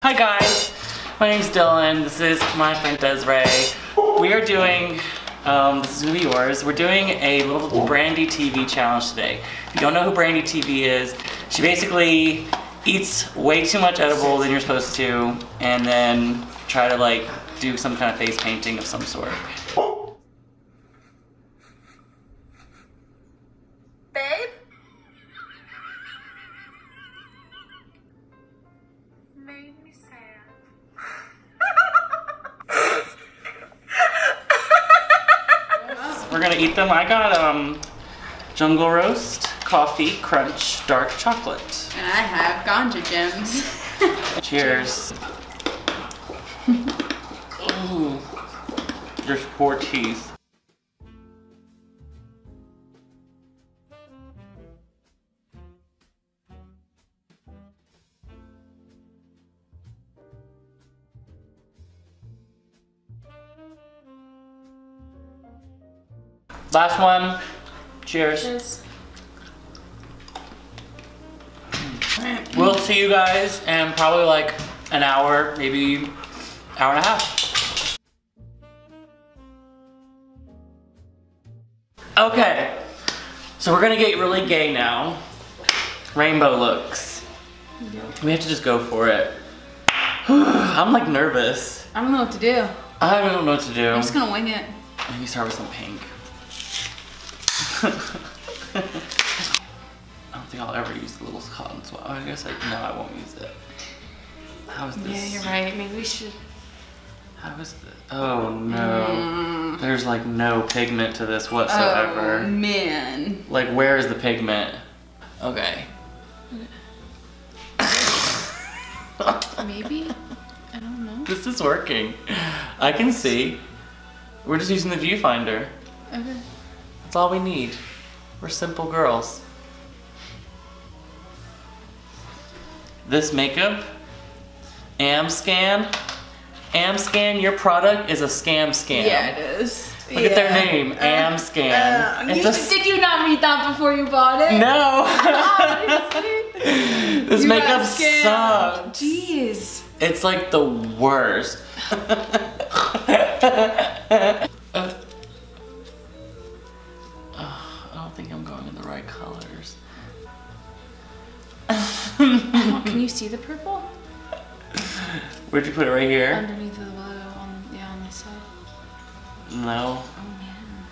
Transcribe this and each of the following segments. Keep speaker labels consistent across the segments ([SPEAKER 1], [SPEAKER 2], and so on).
[SPEAKER 1] Hi guys, my name's Dylan. This is my friend Desirae. We are doing, this is gonna be yours. We're doing a little Brandi TV challenge today. If you don't know who Brandi TV is, she basically eats way too much edible than you're supposed to, and then try to like do some kind of face painting of some sort.
[SPEAKER 2] Babe? Made me sad.
[SPEAKER 1] We're gonna eat them. I got Jungle Roast, Coffee, Crunch, Dark Chocolate.
[SPEAKER 3] And I have ganja gems.
[SPEAKER 1] Cheers. Ooh, there's poor teeth. Last one. Cheers.
[SPEAKER 3] Cheers.
[SPEAKER 1] We'll see you guys in probably like an hour, maybe hour and a half. Okay, so we're gonna get really gay now. Rainbow looks. Yep. We have to just go for it. I'm like nervous.
[SPEAKER 3] I don't know what to do.
[SPEAKER 1] I don't know what to do.
[SPEAKER 3] I'm just gonna wing it.
[SPEAKER 1] Maybe start with some pink. I don't think I'll ever use the little cotton swab. I guess no, I won't use it. How is this?
[SPEAKER 3] Yeah, you're right. Maybe we should.
[SPEAKER 1] How is this? Oh no. There's like no pigment to this whatsoever.
[SPEAKER 3] Oh man.
[SPEAKER 1] Like where is the pigment? Okay.
[SPEAKER 3] Maybe? I don't know.
[SPEAKER 1] This is working. I can see. We're just using the viewfinder.
[SPEAKER 3] Okay.
[SPEAKER 1] That's all we need. We're simple girls. This makeup, Amscan, your product is a scam.
[SPEAKER 3] Yeah, it is.
[SPEAKER 1] Look at their name, Amscan.
[SPEAKER 3] Did you not read that before you bought it?
[SPEAKER 1] No. This makeup sucks.
[SPEAKER 3] Jeez.
[SPEAKER 1] It's like the worst. I don't think I'm going in the right colors.
[SPEAKER 3] Can you see the purple?
[SPEAKER 1] Where'd you put it? Right here?
[SPEAKER 3] Underneath the blue, on this side.
[SPEAKER 1] No.
[SPEAKER 3] Oh man.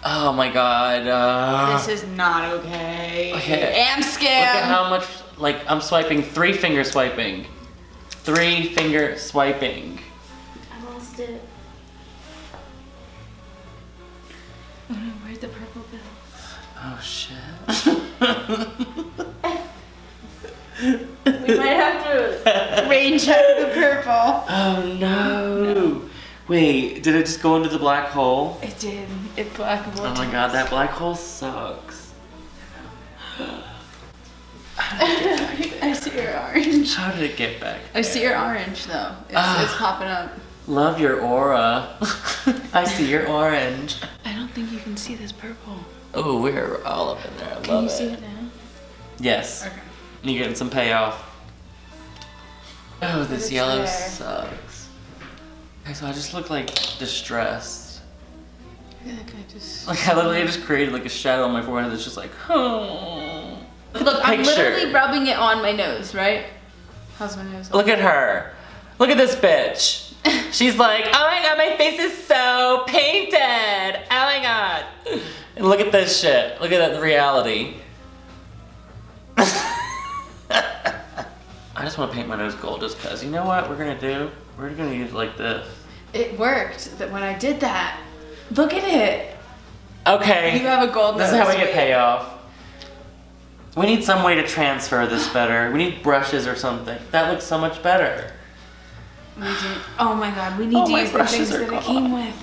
[SPEAKER 1] Oh my god.
[SPEAKER 3] This is not okay.
[SPEAKER 1] Okay.
[SPEAKER 3] Amscan.
[SPEAKER 1] Look at how much, like, I'm swiping, 3-finger swiping. 3-finger swiping.
[SPEAKER 2] I lost it.
[SPEAKER 3] Oh no, where'd the purple go?
[SPEAKER 1] Oh shit.
[SPEAKER 3] We might have to rain check the purple.
[SPEAKER 1] Oh no. Wait, did it just go into the black hole?
[SPEAKER 3] It did. It black hole.
[SPEAKER 1] Oh my god, that black hole sucks. How did it get back there?
[SPEAKER 3] I see your orange.
[SPEAKER 1] How did it get back there?
[SPEAKER 3] I see your orange though. It's popping up.
[SPEAKER 1] Love your aura. I see your orange.
[SPEAKER 3] I don't think you can see this purple.
[SPEAKER 1] Oh, we're all up in there. I
[SPEAKER 3] Can
[SPEAKER 1] love
[SPEAKER 3] you
[SPEAKER 1] it.
[SPEAKER 3] see it now?
[SPEAKER 1] Yes.
[SPEAKER 3] Okay.
[SPEAKER 1] You're getting some payoff. Oh, this
[SPEAKER 3] it's
[SPEAKER 1] yellow
[SPEAKER 3] there.
[SPEAKER 1] sucks. Okay, so I just look like distressed.
[SPEAKER 3] I feel like I just.
[SPEAKER 1] Like I literally just created like a shadow on my forehead that's just like, oh.
[SPEAKER 3] Look, I'm
[SPEAKER 1] Picture.
[SPEAKER 3] literally rubbing it on my nose, right? How's my nose?
[SPEAKER 1] Look at her. Look at this bitch. She's like, oh my god, my face is so painted. Oh my god. And look at this shit. Look at that reality. I just want to paint my nose gold just cause. You know what we're gonna do? We're gonna use it like this.
[SPEAKER 3] It worked. That when I did that. Look at it.
[SPEAKER 1] Okay.
[SPEAKER 3] You have a gold nose.
[SPEAKER 1] This is how we get
[SPEAKER 3] wait.
[SPEAKER 1] payoff. We need some way to transfer this better. We need brushes or something. That looks so much better.
[SPEAKER 3] We do. Oh my god, we need to
[SPEAKER 1] my
[SPEAKER 3] use the
[SPEAKER 1] brushes
[SPEAKER 3] things
[SPEAKER 1] are
[SPEAKER 3] that it
[SPEAKER 1] gone.
[SPEAKER 3] came with.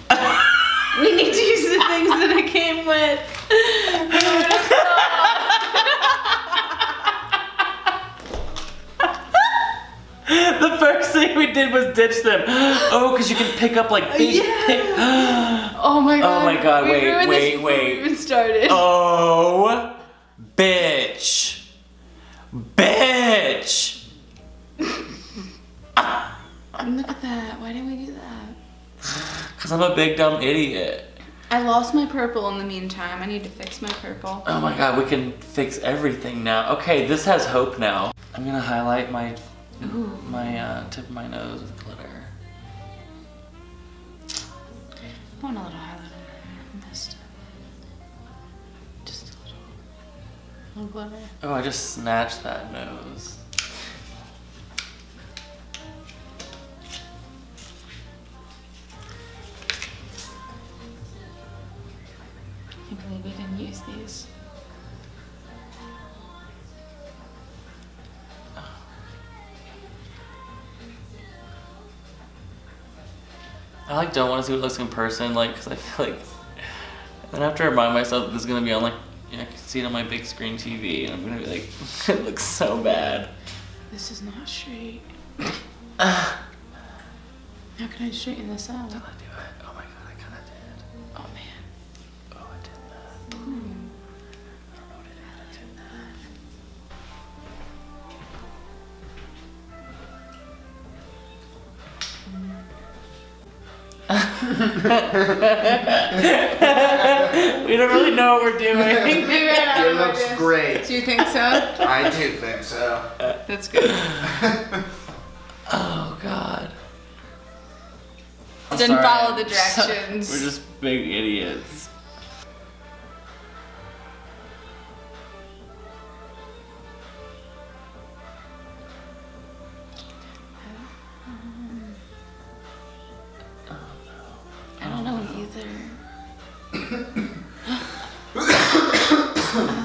[SPEAKER 3] We need to use the things that it came with.
[SPEAKER 1] The first thing we did was ditch them. Oh, because you can pick up like big.
[SPEAKER 3] Yeah. Oh my god.
[SPEAKER 1] Oh my god,
[SPEAKER 3] We ruined this before
[SPEAKER 1] wait.
[SPEAKER 3] we even started.
[SPEAKER 1] Oh, bitch. Bitch.
[SPEAKER 3] Look at that. Why didn't we do that?
[SPEAKER 1] Because I'm a big dumb idiot.
[SPEAKER 3] I lost my purple in the meantime. I need to fix my purple.
[SPEAKER 1] Oh my god, we can fix everything now. Okay, this has hope now. I'm gonna highlight my tip of my nose with glitter.
[SPEAKER 3] I want a little highlight on there. I missed it. Just a little glitter.
[SPEAKER 1] Oh, I just snatched that nose.
[SPEAKER 3] I can't believe we didn't use these.
[SPEAKER 1] I like don't want to see what it looks like in person, like, because I feel like then I have to remind myself that this is gonna be on like, I can see it on my big screen TV, and I'm gonna be like, it looks so bad.
[SPEAKER 3] This is not straight. How can I straighten this out?
[SPEAKER 1] Did I do it? Oh my god, I kind of did.
[SPEAKER 3] Oh man.
[SPEAKER 1] Oh, I did that.
[SPEAKER 3] Ooh.
[SPEAKER 1] I don't know what it is. I did that. We don't really know what we're doing.
[SPEAKER 4] It looks great.
[SPEAKER 3] Do you think so?
[SPEAKER 4] I do think so.
[SPEAKER 3] That's good.
[SPEAKER 1] Oh god.
[SPEAKER 3] Didn't
[SPEAKER 1] Sorry.
[SPEAKER 3] follow the directions.
[SPEAKER 1] We're just big idiots.
[SPEAKER 3] I don't know either. I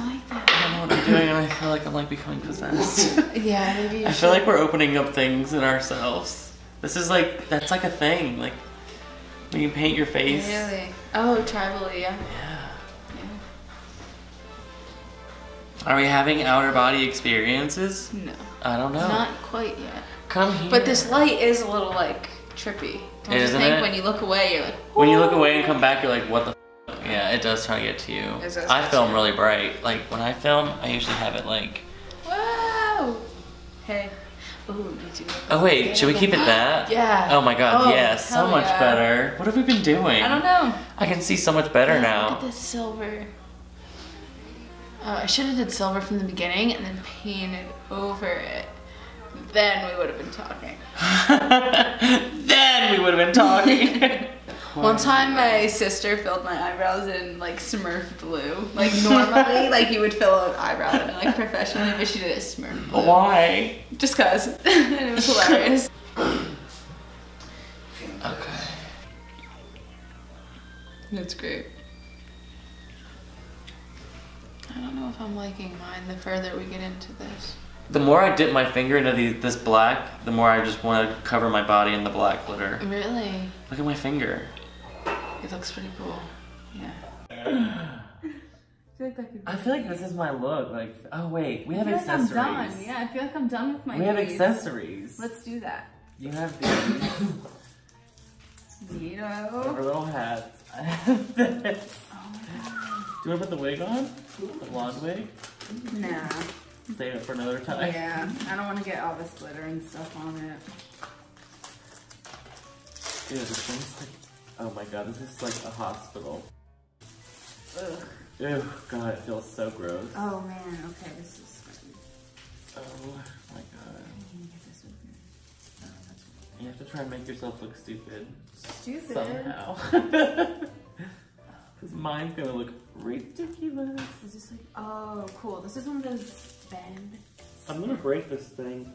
[SPEAKER 3] like that.
[SPEAKER 1] I don't know what I'm doing, and I feel like I'm like becoming possessed.
[SPEAKER 3] Yeah, maybe you
[SPEAKER 1] I feel like we're opening up things in ourselves. This is like, that's like a thing. Like, when you paint your face.
[SPEAKER 3] Really? Oh, tribally, yeah.
[SPEAKER 1] Yeah.
[SPEAKER 3] Yeah.
[SPEAKER 1] Are we having outer body experiences?
[SPEAKER 3] No.
[SPEAKER 1] I don't know.
[SPEAKER 3] Not quite yet.
[SPEAKER 1] Come here.
[SPEAKER 3] But this light is a little like trippy. Don't
[SPEAKER 1] Isn't
[SPEAKER 3] you think
[SPEAKER 1] it?
[SPEAKER 3] when you look away, you're like,
[SPEAKER 1] When you look away and come back, you're like, what the f? Yeah, it does try to get to you.
[SPEAKER 3] It does
[SPEAKER 1] I
[SPEAKER 3] get
[SPEAKER 1] film
[SPEAKER 3] to you.
[SPEAKER 1] really bright. Like, when I film, I usually have it like...
[SPEAKER 3] wow. Hey. Ooh, me too.
[SPEAKER 1] Oh wait, should we keep it that?
[SPEAKER 3] Yeah.
[SPEAKER 1] Oh my god,
[SPEAKER 3] Oh,
[SPEAKER 1] yes, so
[SPEAKER 3] hell
[SPEAKER 1] much
[SPEAKER 3] yeah.
[SPEAKER 1] better. What have we been doing?
[SPEAKER 3] I don't know.
[SPEAKER 1] I can see so much better
[SPEAKER 3] Look
[SPEAKER 1] now.
[SPEAKER 3] at this silver. I should have did silver from the beginning and then painted over it. Then we would have been talking.
[SPEAKER 1] Then we would have been talking.
[SPEAKER 3] One time my sister filled my eyebrows in like Smurf blue. Like normally, like you would fill an eyebrow in like professionally, but she did it Smurf blue.
[SPEAKER 1] Why?
[SPEAKER 3] Just cause. And it was hilarious.
[SPEAKER 1] Okay.
[SPEAKER 3] That's great. I don't know if I'm liking mine the further we get into this.
[SPEAKER 1] The more I dip my finger into this black, the more I just want to cover my body in the black glitter.
[SPEAKER 3] Really?
[SPEAKER 1] Look at my finger.
[SPEAKER 3] It looks pretty cool. Yeah.
[SPEAKER 1] I feel like this is my look. Like, oh wait, we have
[SPEAKER 3] I feel
[SPEAKER 1] accessories.
[SPEAKER 3] like I'm done. Yeah, I feel like I'm done with my
[SPEAKER 1] We have
[SPEAKER 3] face.
[SPEAKER 1] accessories.
[SPEAKER 3] Let's do that.
[SPEAKER 1] You have these.
[SPEAKER 3] Neato.
[SPEAKER 1] Our little hats. I have this.
[SPEAKER 3] Oh my god.
[SPEAKER 1] Do you want to put the wig on? The blonde wig?
[SPEAKER 3] Nah.
[SPEAKER 1] Save it for another time.
[SPEAKER 3] Yeah, I don't want to get all this glitter and stuff on it.
[SPEAKER 1] Dude, this thing's like, oh my god, this is like a hospital.
[SPEAKER 3] Ugh.
[SPEAKER 1] Ew, god, it feels so gross.
[SPEAKER 3] Oh man, okay, this is sweaty.
[SPEAKER 1] Oh my god.
[SPEAKER 3] Can you get this over? Oh, that's
[SPEAKER 1] You have to try and make yourself look stupid.
[SPEAKER 3] stupid.
[SPEAKER 1] Somehow. Because mine's gonna look ridiculous.
[SPEAKER 3] Is this like, oh, cool. This is one of those bend.
[SPEAKER 1] I'm gonna break this thing.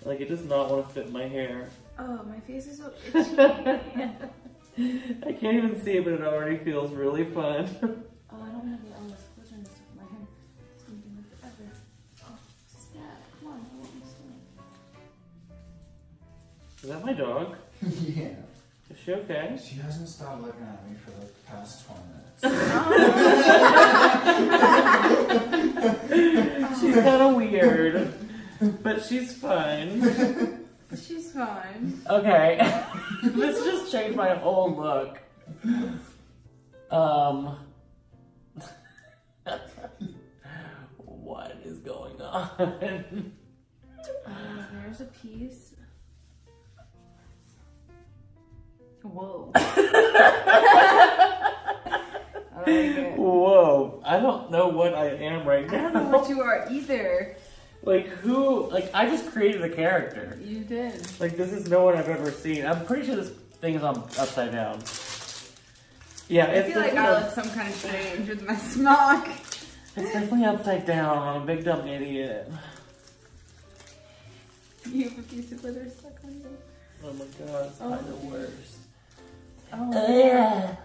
[SPEAKER 1] Like, it does not want to fit my hair.
[SPEAKER 3] Oh, my face is so itchy.
[SPEAKER 1] I can't even see it, but it already feels really fun.
[SPEAKER 3] Oh, I don't want to get all this glitter and stuff in my hair. It's gonna be like forever. Oh, snap. Come on, I want me to.
[SPEAKER 1] Is that my dog?
[SPEAKER 4] Yeah.
[SPEAKER 1] Is she okay?
[SPEAKER 4] She hasn't stopped looking at me for the past 20 minutes.
[SPEAKER 1] She's kind of weird, but she's fine.
[SPEAKER 3] She's fine.
[SPEAKER 1] Okay, this just changed my whole look. What is going on?
[SPEAKER 3] There's a piece. Whoa. I like it.
[SPEAKER 1] Whoa. I don't know what I am right now.
[SPEAKER 3] I don't know what you are either.
[SPEAKER 1] Like who, like I just created a character.
[SPEAKER 3] You did.
[SPEAKER 1] Like this is no one I've ever seen. I'm pretty sure this thing is on upside down. Yeah,
[SPEAKER 3] I feel like I look some kind of strange with my smock.
[SPEAKER 1] It's definitely upside down. I'm a big dumb idiot.
[SPEAKER 3] You have a piece of glitter stuck on you.
[SPEAKER 1] Oh my god, it's kind of worse.
[SPEAKER 3] Oh yeah.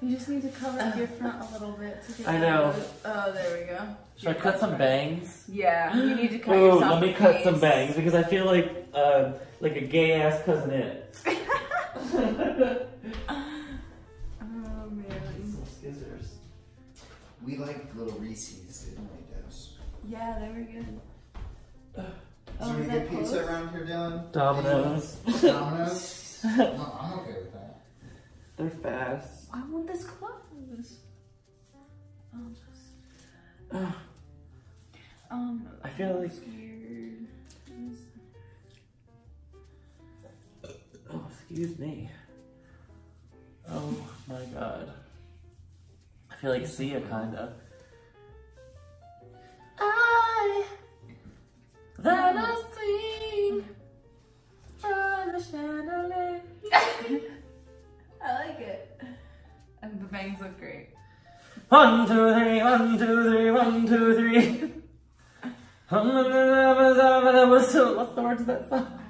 [SPEAKER 3] You just need to cover up your front a little bit to get
[SPEAKER 1] I know.
[SPEAKER 3] Oh, there we go.
[SPEAKER 1] Should I cut some bangs?
[SPEAKER 3] Yeah, you need to cut
[SPEAKER 1] Ooh,
[SPEAKER 3] yourself
[SPEAKER 1] let me
[SPEAKER 3] a
[SPEAKER 1] cut
[SPEAKER 3] piece.
[SPEAKER 1] some bangs because I feel like a gay ass cousin it.
[SPEAKER 3] Oh man.
[SPEAKER 1] Some scissors.
[SPEAKER 4] We like little Reese's, didn't we, Des?
[SPEAKER 3] Yeah, they were good.
[SPEAKER 4] Is
[SPEAKER 3] Oh,
[SPEAKER 4] there
[SPEAKER 3] is
[SPEAKER 4] any
[SPEAKER 3] that
[SPEAKER 4] good pizza
[SPEAKER 3] close?
[SPEAKER 4] around here, Dylan?
[SPEAKER 1] Domino's.
[SPEAKER 4] Domino's? No, I'm okay with that.
[SPEAKER 1] They're fast.
[SPEAKER 3] I want this close.
[SPEAKER 1] I feel like.
[SPEAKER 3] Scared.
[SPEAKER 1] Oh, excuse me. Oh my god. I feel like Sia kinda. Then I sing from the chandelier.
[SPEAKER 3] I like it. And the bangs look great.
[SPEAKER 1] 1, 2, 3, 1, 2, 3, 1, 2, 3. What's the words of that song?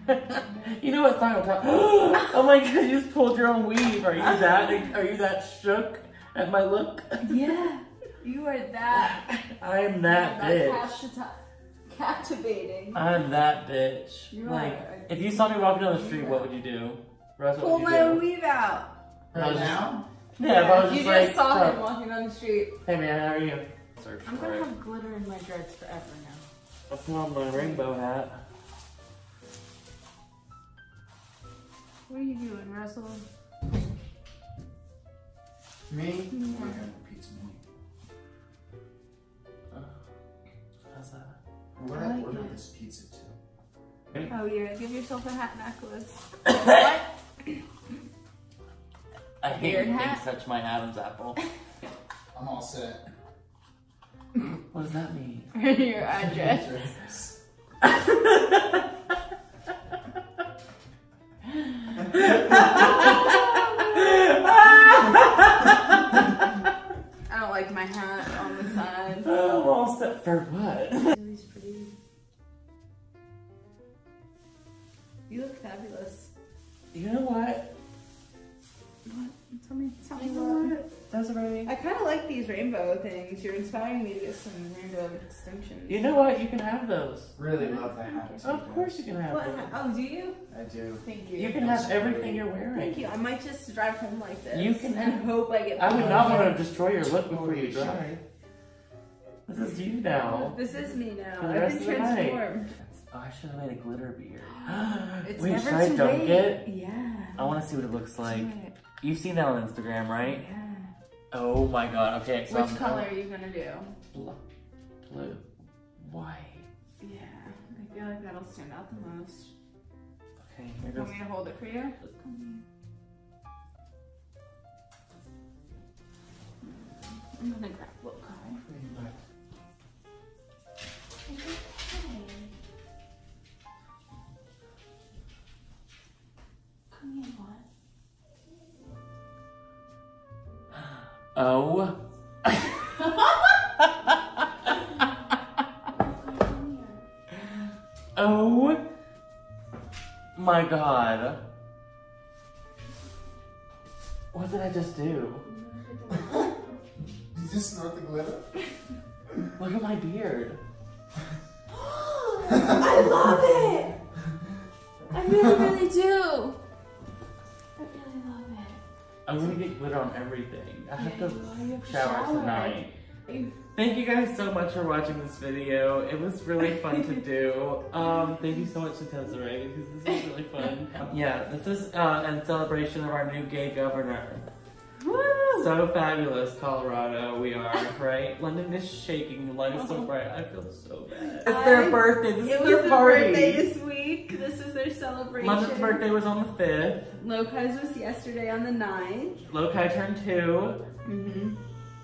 [SPEAKER 1] You know what song I'm talking? Oh my god, you just pulled your own weave. Are you that shook at my look?
[SPEAKER 3] Yeah, you are that.
[SPEAKER 1] I'm that bitch.
[SPEAKER 3] Captivating.
[SPEAKER 1] I'm that bitch.
[SPEAKER 3] You
[SPEAKER 1] like,
[SPEAKER 3] are.
[SPEAKER 1] if you saw me walking down the street, what would you do? Russ, what
[SPEAKER 3] Pull
[SPEAKER 1] would you
[SPEAKER 3] my
[SPEAKER 1] do?
[SPEAKER 3] own weave out.
[SPEAKER 4] Right now?
[SPEAKER 1] Yeah, if I was
[SPEAKER 3] You
[SPEAKER 1] just like,
[SPEAKER 3] just saw
[SPEAKER 1] so-
[SPEAKER 3] him walking down the street.
[SPEAKER 1] Hey man, how are you? Search
[SPEAKER 3] I'm
[SPEAKER 1] for
[SPEAKER 3] gonna
[SPEAKER 1] it.
[SPEAKER 3] have glitter in my dreads forever now.
[SPEAKER 1] I'll put on my rainbow hat.
[SPEAKER 3] What are you doing, Russell?
[SPEAKER 4] Me?
[SPEAKER 3] Yeah.
[SPEAKER 4] We're having pizza me.
[SPEAKER 1] How's that?
[SPEAKER 4] What
[SPEAKER 3] I
[SPEAKER 4] did I
[SPEAKER 3] like
[SPEAKER 4] order
[SPEAKER 3] it.
[SPEAKER 4] this pizza to?
[SPEAKER 3] Oh yeah, give yourself a hat necklace.
[SPEAKER 1] What? I hate
[SPEAKER 3] Weird
[SPEAKER 1] when
[SPEAKER 3] hat.
[SPEAKER 1] things touch my Adam's apple.
[SPEAKER 4] I'm all set.
[SPEAKER 1] What does that mean?
[SPEAKER 3] Your address. I don't like my hat on the side.
[SPEAKER 1] I'm all set for what?
[SPEAKER 3] He's pretty. You look fabulous.
[SPEAKER 1] You know what?
[SPEAKER 3] What? Tell me
[SPEAKER 1] You know
[SPEAKER 3] what.
[SPEAKER 1] what? Desirae.
[SPEAKER 3] I kind of like these rainbow things. You're inspiring me to get some rainbow extensions.
[SPEAKER 1] You know what? You can have those.
[SPEAKER 4] Really love the hat. too,
[SPEAKER 1] Of course
[SPEAKER 4] Des.
[SPEAKER 1] you can have
[SPEAKER 3] What?
[SPEAKER 1] those.
[SPEAKER 3] Oh, do you?
[SPEAKER 4] I do.
[SPEAKER 3] Thank you.
[SPEAKER 1] You can have everything you're wearing.
[SPEAKER 3] Thank you. I might just drive home like this.
[SPEAKER 1] You can
[SPEAKER 3] and
[SPEAKER 1] have-
[SPEAKER 3] hope I get.
[SPEAKER 1] I would
[SPEAKER 3] paid.
[SPEAKER 1] not want to destroy your look before
[SPEAKER 4] Holy
[SPEAKER 1] you
[SPEAKER 4] shit.
[SPEAKER 1] drive. This is you now.
[SPEAKER 3] This is me now.
[SPEAKER 1] For the
[SPEAKER 3] I've
[SPEAKER 1] rest
[SPEAKER 3] been
[SPEAKER 1] of the night.
[SPEAKER 3] transformed.
[SPEAKER 1] Oh, I should have made a glitter beard.
[SPEAKER 3] It's
[SPEAKER 1] Wait,
[SPEAKER 3] never
[SPEAKER 1] should I
[SPEAKER 3] too
[SPEAKER 1] dunk
[SPEAKER 3] late.
[SPEAKER 1] it?
[SPEAKER 3] Yeah.
[SPEAKER 1] I want to see what it looks like.
[SPEAKER 3] Do it.
[SPEAKER 1] You've seen that on Instagram, right?
[SPEAKER 3] Yeah.
[SPEAKER 1] Oh my god. Okay, so
[SPEAKER 3] Which color are you gonna do?
[SPEAKER 1] Blue. White.
[SPEAKER 3] Yeah. I feel like that'll stand out the most.
[SPEAKER 1] Okay, here
[SPEAKER 3] Want
[SPEAKER 1] goes.
[SPEAKER 3] me to hold it for you? I'm gonna grab what color? Come here, what?
[SPEAKER 1] Oh. Oh my god. What did I just do?
[SPEAKER 4] You just snort the glitter?
[SPEAKER 1] Look at my beard.
[SPEAKER 3] I love it! I really, really do. I really love it.
[SPEAKER 1] I'm gonna get glitter on everything. I have to
[SPEAKER 3] You have to
[SPEAKER 1] shower tonight. Thank you guys so much for watching this video. It was really fun to do. Thank you so much to Desirae because this is really fun. Yeah, this is in celebration of our new gay governor.
[SPEAKER 3] Woo!
[SPEAKER 1] So fabulous, Colorado, we are, right? London is shaking, the light is so bright, I feel so bad. It's their birthday, this
[SPEAKER 3] It
[SPEAKER 1] is
[SPEAKER 3] was
[SPEAKER 1] their
[SPEAKER 3] their
[SPEAKER 1] party.
[SPEAKER 3] birthday this week. This is their celebration.
[SPEAKER 1] London's birthday was on the 5th.
[SPEAKER 3] Lokai's was yesterday on the 9th.
[SPEAKER 1] Lokai turned 2.
[SPEAKER 3] Mm-hmm.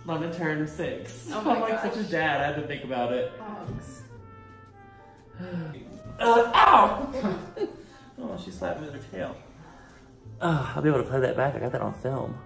[SPEAKER 1] London turned 6.
[SPEAKER 3] Oh my
[SPEAKER 1] I'm like
[SPEAKER 3] gosh.
[SPEAKER 1] such a dad, I had to think about it.
[SPEAKER 3] Dogs.
[SPEAKER 1] Ow! Oh, she slapped me with her tail. I'll be able to play that back. I got that on film.